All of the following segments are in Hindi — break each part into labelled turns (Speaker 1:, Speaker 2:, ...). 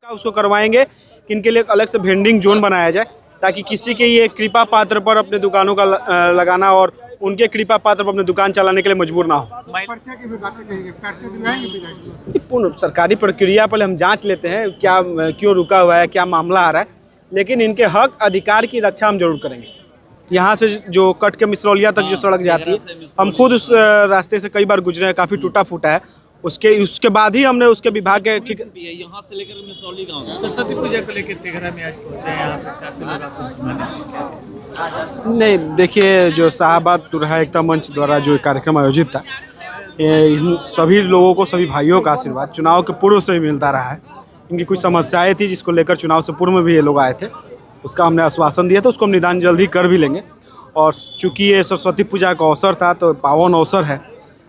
Speaker 1: उसको करवाएंगे कि इनके लिए एक अलग से वेंडिंग जोन बनाया जाए ताकि किसी के ये कृपा पात्र पर अपने दुकानों का लगाना और उनके कृपा पात्र पर अपने दुकान चलाने के लिए मजबूर ना हो।
Speaker 2: पर्चे की भी बातें कहेंगे, पर्चे दिलवाएंगे विधायक?
Speaker 1: पूर्ण सरकारी प्रक्रिया पहले हम जांच लेते हैं क्या क्यों रुका हुआ है, क्या मामला आ रहा है, लेकिन इनके हक अधिकार की रक्षा हम जरूर करेंगे। यहाँ से जो कट के मिसरौलिया तक जो सड़क जाती है, हम खुद उस रास्ते से कई बार गुजरे हैं, काफ़ी टूटा फूटा है। उसके बाद ही हमने उसके विभाग के ठीक
Speaker 3: यहाँ से लेकर मिसरौली गाँव सरस्वती पूजा को लेकर तेघरा में आज पहुँचे हैं, यहाँ पर काफी लोग आपको सम्मानित
Speaker 1: नहीं। देखिए, जो शाहबाद तुरहा एकता मंच द्वारा जो कार्यक्रम आयोजित था, इन सभी लोगों को, सभी भाइयों का आशीर्वाद चुनाव के पूर्व से ही मिलता रहा है। इनकी कुछ समस्याएं थी जिसको लेकर चुनाव से पूर्व में भी ये लोग आए थे, उसका हमने आश्वासन दिया था, उसको हम निदान जल्द ही कर भी लेंगे। और चूँकि ये सरस्वती पूजा का अवसर था तो पावन अवसर है,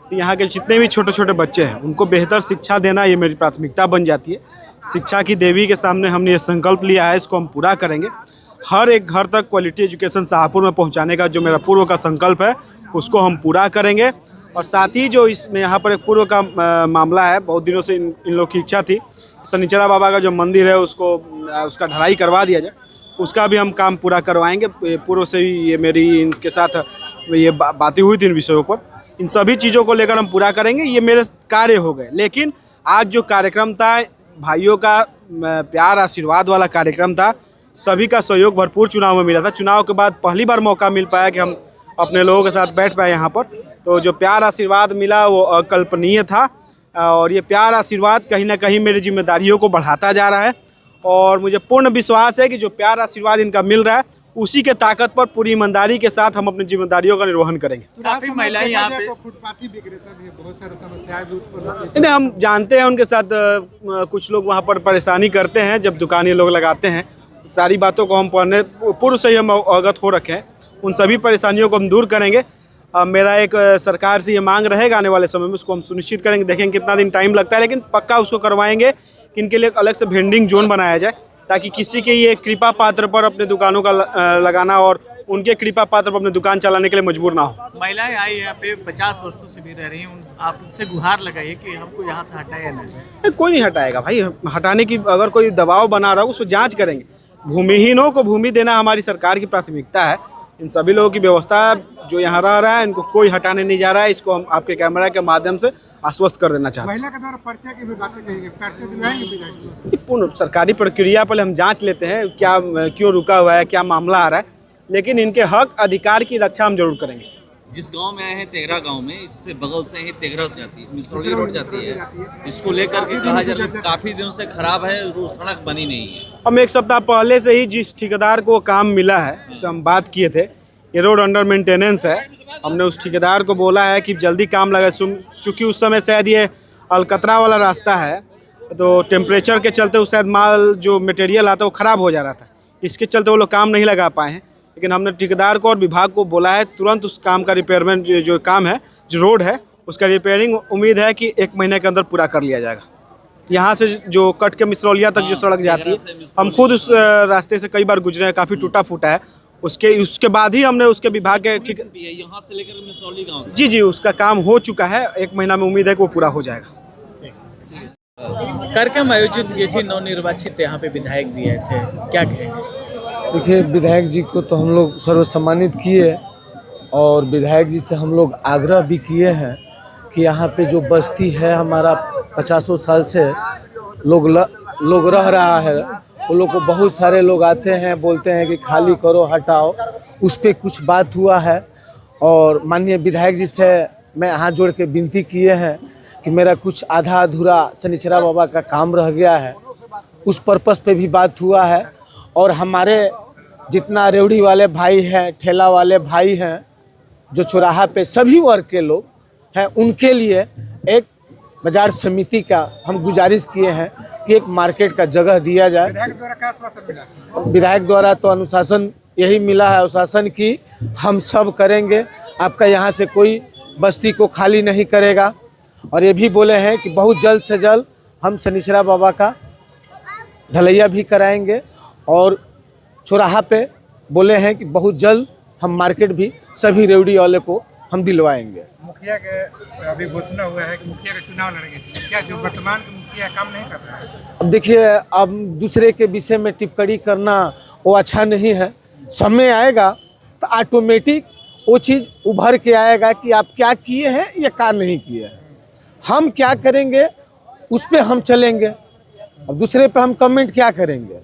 Speaker 1: तो यहाँ के जितने भी छोटे छोटे बच्चे हैं उनको बेहतर शिक्षा देना ये मेरी प्राथमिकता बन जाती है। शिक्षा की देवी के सामने हमने ये संकल्प लिया है, इसको हम पूरा करेंगे। हर एक घर तक क्वालिटी एजुकेशन शाहपुर में पहुँचाने का जो मेरा पूर्व का संकल्प है उसको हम पूरा करेंगे। और साथ ही जो इसमें यहाँ पर एक पूर्व का मामला है, बहुत दिनों से इन लोग की इच्छा थी, शनिचरा बाबा का जो मंदिर है उसका ढलाई करवा दिया जाए, उसका भी हम काम पूरा करवाएंगे। पूर्व से ही ये मेरी इनके साथ ये बातें हुई थी इन विषयों पर, इन सभी चीज़ों को लेकर हम पूरा करेंगे। ये मेरे कार्य हो गए, लेकिन आज जो कार्यक्रम था भाइयों का प्यार आशीर्वाद वाला कार्यक्रम था, सभी का सहयोग भरपूर चुनाव में मिला था। चुनाव के बाद पहली बार मौका मिल पाया कि हम अपने लोगों के साथ बैठ पाए यहाँ पर, तो जो प्यार आशीर्वाद मिला वो अकल्पनीय था। और ये प्यार आशीर्वाद कहीं ना कहीं मेरी जिम्मेदारियों को बढ़ाता जा रहा है और मुझे पूर्ण विश्वास है कि जो प्यार आशीर्वाद इनका मिल रहा है उसी के ताकत पर पूरी ईमानदारी के साथ हम अपनी जिम्मेदारियों का निर्वहन करेंगे।
Speaker 2: काफी महिलाएं यहाँ पे फुटपाथी विक्रेता भी, बहुत सारी समस्याएं भी उत्पन्न होती
Speaker 1: नहीं, हम जानते हैं उनके साथ कुछ लोग वहाँ पर परेशानी करते हैं जब दुकानें लोग लगाते हैं। सारी बातों को हम पढ़ने पूर्व से ही हम अवगत हो रखे हैं, उन सभी परेशानियों को हम दूर करेंगे। मेरा एक सरकार से ये मांग रहेगा आने वाले समय में, उसको हम सुनिश्चित करेंगे। देखेंगे कितना दिन टाइम लगता है, लेकिन पक्का उसको करवाएंगे कि इनके लिए एक अलग से वेंडिंग जोन बनाया जाए ताकि किसी के ये कृपा पात्र पर अपने दुकानों का लगाना और उनके कृपा पात्र पर अपने दुकान चलाने के लिए मजबूर ना हो।
Speaker 3: महिलाएं आई यहाँ पे 50 वर्षों से भी रह रही हैं, आप उनसे गुहार लगाइए कि हमको यहाँ से हटाया ना जाए।
Speaker 1: कोई नहीं हटाएगा भाई, हटाने की अगर कोई दबाव बना रहा हो उसको जाँच करेंगे। भूमिहीनों को भूमि देना हमारी सरकार की प्राथमिकता है। इन सभी लोगों की व्यवस्था जो यहाँ रह रहा है इनको कोई हटाने नहीं जा रहा है, इसको हम आपके कैमरा के माध्यम से आश्वस्त कर देना चाहते हैं।
Speaker 2: महिला के द्वारा पर्चे की भी बातें कहेंगे, पर्चे दिलवाएंगे विधायक?
Speaker 1: पूर्ण सरकारी प्रक्रिया पहले हम जांच लेते हैं क्या क्यों रुका हुआ है, क्या मामला आ रहा है, लेकिन इनके हक अधिकार की रक्षा हम जरूर करेंगे।
Speaker 4: जिस गांव में आए हैं तेघरा गांव में, इससे बगल से ही तेघरा जाती है, मिसरौली रोड जाती है। इसको लेकर के कहा जा रहा है काफी दिनों से खराब है, रोड सड़क बनी नहीं है।
Speaker 1: हम एक सप्ताह पहले से ही जिस ठेकेदार को काम मिला है उससे हम बात किए थे, ये रोड अंडर मेंटेनेंस है। हमने उस ठेकेदार को बोला है कि जल्दी काम लगे, चूँकि उस समय शायद ये अलकतरा वाला रास्ता है तो टेम्परेचर के चलते उस शायद माल जो मटेरियल आता है वो ख़राब हो जा रहा था, इसके चलते वो लोग काम नहीं लगा पाए हैं। लेकिन हमने ठेकेदार को और विभाग को बोला है तुरंत उस काम का रिपेयरमेंट जो काम है, जो रोड है उसका रिपेयरिंग उम्मीद है कि 1 महीने के अंदर पूरा कर लिया जाएगा। यहाँ से जो कट के मिसरौलिया तक जो सड़क जाती है, हम खुद उस रास्ते से कई बार गुजरे हैं, काफ़ी टूटा फूटा है। उसके बाद ही हमने उसके विभाग के ठीक
Speaker 4: यहाँ से लेकर मिसरौली गांव
Speaker 1: जी उसका काम हो चुका है, 1 महीना में उम्मीद है कि वो पूरा हो जाएगा।
Speaker 3: कार्यक्रम आयोजित ये थी, नवनिर्वाचित यहाँ पे विधायक भी आए थे, क्या कहेंगे?
Speaker 5: देखिए, विधायक जी को तो हम लोग सर्वसम्मानित किए और विधायक जी से हम लोग आग्रह भी किए हैं कि यहाँ पे जो बस्ती है हमारा 50 साल से लोग रह रहा है, वो लोग को बहुत सारे लोग आते हैं बोलते हैं कि खाली करो, हटाओ, उस पर कुछ बात हुआ है। और माननीय विधायक जी से मैं हाथ जोड़ के विनती किए हैं कि मेरा कुछ आधा अधूरा शनिचरा बाबा का काम रह गया है, उस पर्पस पे भी बात हुआ है। और हमारे जितना रेवड़ी वाले भाई हैं, ठेला वाले भाई हैं, जो चौराहा पे सभी वर्ग के लोग हैं, उनके लिए एक बाजार समिति का हम गुजारिश किए हैं कि एक मार्केट का जगह दिया जाए।
Speaker 2: विधायक द्वारा क्या आश्वासन मिला?
Speaker 5: विधायक द्वारा तो अनुशासन यही मिला है, अनुशासन की हम सब करेंगे, आपका यहाँ से कोई बस्ती को खाली नहीं करेगा। और ये भी बोले हैं कि बहुत जल्द से जल्द हम शनिचरा बाबा का ढलैया भी कराएंगे और चौराहा पे बोले हैं कि बहुत जल्द हम मार्केट भी सभी रेवड़ी वाले को हम दिलवाएंगे।
Speaker 2: मुखिया के अभी घोषणा हुआ है कि मुखिया का चुनाव लड़ेंगे, क्या जो वर्तमान के मुखिया किया, काम नहीं कर रहा है?
Speaker 5: अब देखिए, अब दूसरे के विषय में टिप्पणी करना वो अच्छा नहीं है। समय आएगा तो ऑटोमेटिक वो चीज़ उभर के आएगा कि आप क्या किए हैं या क्या नहीं किए हैं। हम क्या करेंगे उस पे हम चलेंगे, अब दूसरे पे हम कमेंट क्या करेंगे।